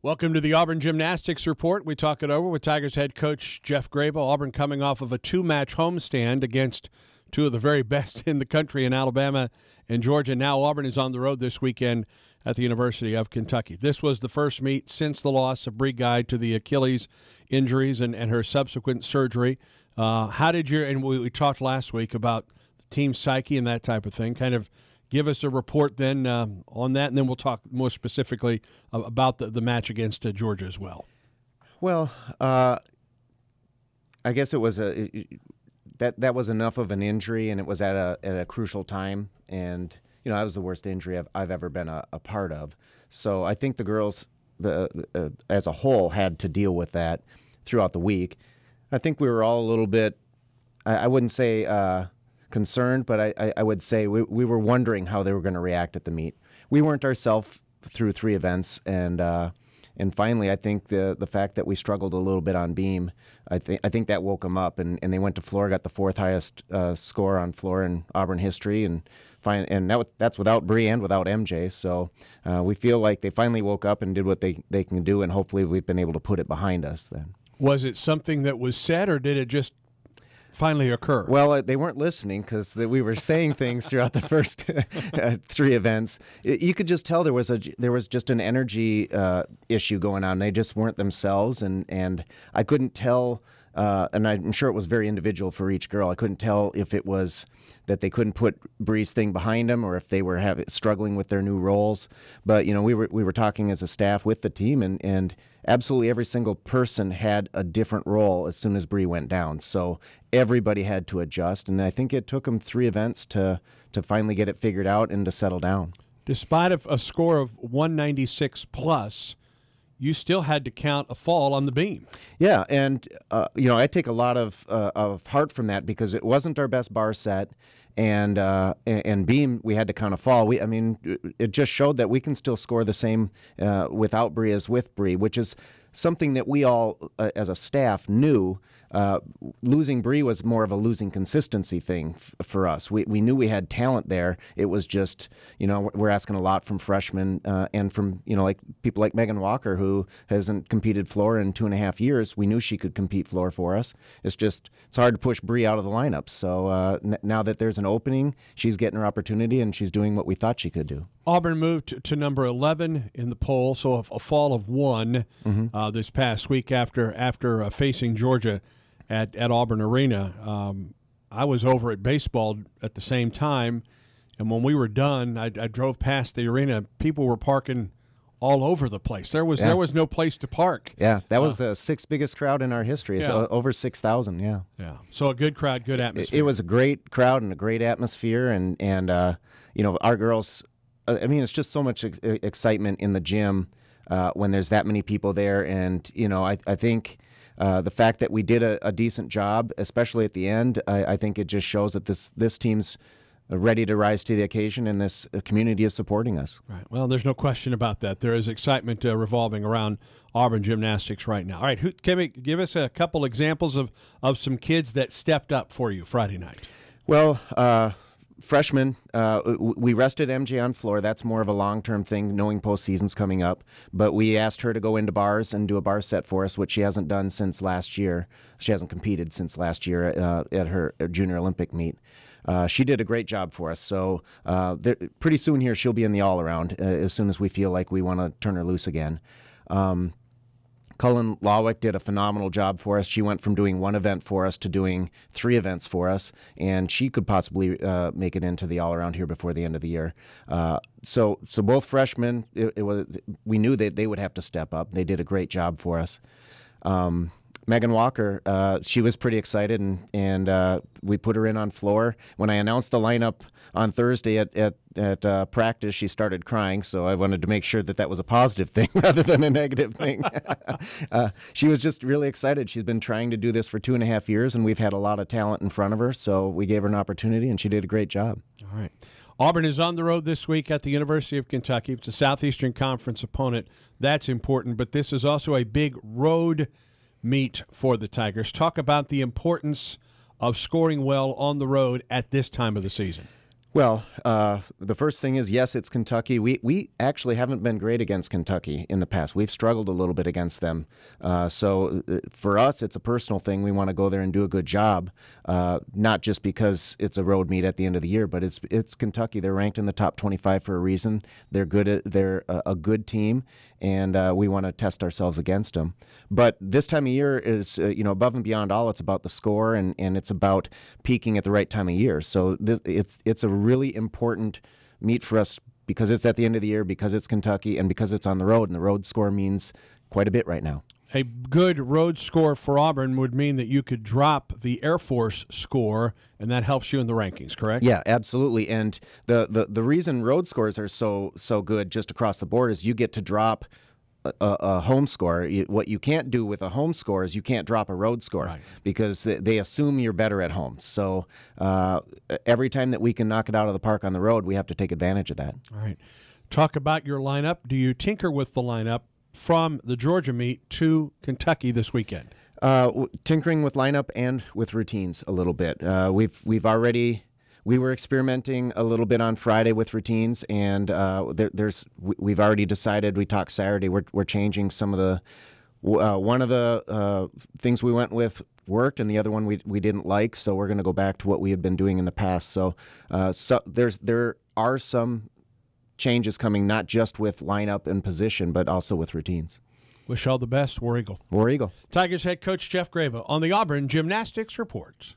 Welcome to the Auburn Gymnastics Report. We talk it over with Tigers head coach Jeff Grable. Auburn coming off of a two-match homestand against two of the very best in the country in Alabama and Georgia. Now Auburn is on the road this weekend at the University of Kentucky. This was the first meet since the loss of Bree Guy to the Achilles injuries and her subsequent surgery. How did you, and we talked last week about the team psyche and that type of thing, kind of give us a report then on that, and then we'll talk more specifically about the match against Georgia as well. Well, I guess it was that was enough of an injury, and it was at a crucial time, and that was the worst injury I've ever been a part of. So I think the girls, as a whole, had to deal with that throughout the week. I think we were all a little bit, I wouldn't say concerned, but I would say we were wondering how they were going to react at the meet. We weren't ourselves through 3 events, and finally, I think the fact that we struggled a little bit on beam, I think that woke them up, and they went to floor, got the 4th highest score on floor in Auburn history, and that's without Bree and without MJ. So we feel like they finally woke up and did what they can do, and hopefully we've been able to put it behind us then. Was it something that was said, or did it just finally occur? Well, they weren't listening because we were saying things throughout the first 3 events. You could just tell there was just an energy issue going on. They just weren't themselves, and I couldn't tell. And I'm sure it was very individual for each girl. I couldn't tell if it was that they couldn't put Bree's thing behind them, or if they were struggling with their new roles. But we were talking as a staff with the team, and absolutely every single person had a different role as soon as Bree went down. So everybody had to adjust, and I think it took them 3 events to finally get it figured out and to settle down. Despite a score of 196 plus, you still had to count a fall on the beam. Yeah, and I take a lot of heart from that, because it wasn't our best bar set, and beam we had to count a fall. It just showed that we can still score the same without Bree as with Bree, which is something that we all as a staff knew. Losing Bree was more of a losing consistency thing for us. We knew we had talent there. It was just, we're asking a lot from freshmen and from, like people like Megan Walker, who hasn't competed floor in 2.5 years. We knew she could compete floor for us. It's hard to push Bree out of the lineup. So now that there's an opening, she's getting her opportunity, and she's doing what we thought she could do. Auburn moved to number 11 in the poll, so a fall of 1 this past week after facing Georgia at Auburn Arena. I was over at baseball at the same time, and when we were done, I drove past the arena. People were parking all over the place. There was no place to park. Yeah, that was the 6th biggest crowd in our history. Yeah. So over 6,000. Yeah. Yeah. So a good crowd, good atmosphere. It was a great crowd and a great atmosphere, and our girls. It's just so much excitement in the gym when there's that many people there, and I think. The fact that we did a decent job, especially at the end, I think it just shows that this team's ready to rise to the occasion, and this community is supporting us. Right. Well, there's no question about that. There is excitement revolving around Auburn Gymnastics right now. All right, give us a couple examples of some kids that stepped up for you Friday night. Well, freshmen, we rested MJ on floor. That's more of a long-term thing, knowing postseason's coming up. But we asked her to go into bars and do a bar set for us, which she hasn't done since last year. She hasn't competed since last year at her Junior Olympic meet. She did a great job for us. So pretty soon here she'll be in the all-around as soon as we feel like we want to turn her loose again. Cullen Lawick did a phenomenal job for us. She went from doing 1 event for us to doing 3 events for us, and she could possibly make it into the all-around here before the end of the year. So both freshmen, we knew that they would have to step up. They did a great job for us. Megan Walker, she was pretty excited, and we put her in on floor. When I announced the lineup on Thursday at practice, she started crying, so I wanted to make sure that was a positive thing rather than a negative thing. She was just really excited. She's been trying to do this for 2.5 years, and we've had a lot of talent in front of her, so we gave her an opportunity, and she did a great job. All right. Auburn is on the road this week at the University of Kentucky. It's a Southeastern Conference opponent. That's important, but this is also a big road meet for the Tigers. Talk about the importance of scoring well on the road at this time of the season. Well, the first thing is, yes, it's Kentucky. We actually haven't been great against Kentucky in the past. We've struggled a little bit against them. So for us, it's a personal thing. We want to go there and do a good job, not just because it's a road meet at the end of the year, but it's Kentucky. They're ranked in the top 25 for a reason. They're a good team, and we want to test ourselves against them. But this time of year is, above and beyond all, it's about the score, and it's about peaking at the right time of year. So it's a really important meet for us because it's at the end of the year, because it's Kentucky, and because it's on the road, and the road score means quite a bit right now. A good road score for Auburn would mean that you could drop the Air Force score, and that helps you in the rankings, correct? Yeah, absolutely. And the reason road scores are so good just across the board is you get to drop a home score. What you can't do with a home score is you can't drop a road score, right, because they assume you're better at home. So every time that we can knock it out of the park on the road, we have to take advantage of that. All right. Talk about your lineup. Do you tinker with the lineup from the Georgia meet to Kentucky this weekend? Tinkering with lineup and with routines a little bit. We were experimenting a little bit on Friday with routines, and we've already decided. We talked Saturday. We're changing some of the one of the things we went with worked, and the other one we didn't like. So we're going to go back to what we had been doing in the past. So there are some changes coming, not just with lineup and position, but also with routines. Wish all the best. War Eagle. War Eagle. Tigers head coach Jeff Grabo on the Auburn Gymnastics Report.